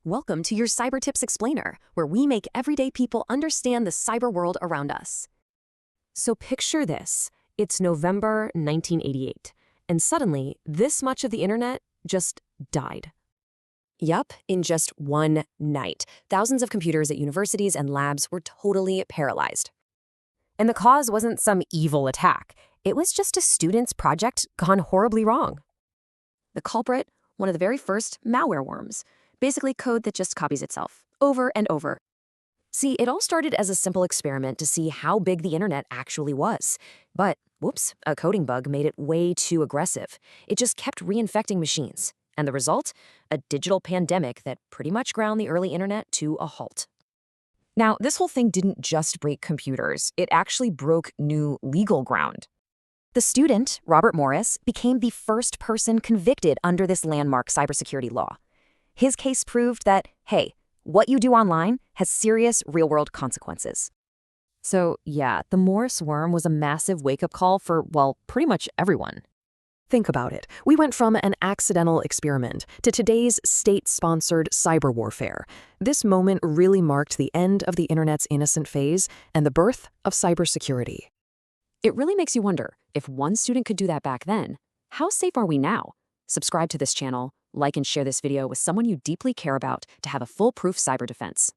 Welcome to your Cyber Tips Explainer, where we make everyday people understand the cyber world around us. So picture this. It's November 1988, and suddenly, this much of the internet just died. Yup, in just one night, thousands of computers at universities and labs were totally paralyzed. And the cause wasn't some evil attack. It was just a student's project gone horribly wrong. The culprit? One of the very first malware worms. Basically code that just copies itself, over and over. See, it all started as a simple experiment to see how big the internet actually was. But, whoops, a coding bug made it way too aggressive. It just kept reinfecting machines. And the result? A digital pandemic that pretty much ground the early internet to a halt. Now, this whole thing didn't just break computers. It actually broke new legal ground. The student, Robert Morris, became the first person convicted under this landmark cybersecurity law. His case proved that, hey, what you do online has serious real-world consequences. So, yeah, the Morris worm was a massive wake-up call for, well, pretty much everyone. Think about it. We went from an accidental experiment to today's state-sponsored cyber warfare. This moment really marked the end of the internet's innocent phase and the birth of cybersecurity. It really makes you wonder, if one student could do that back then, how safe are we now? Subscribe to this channel, like and share this video with someone you deeply care about to have a foolproof cyber defense.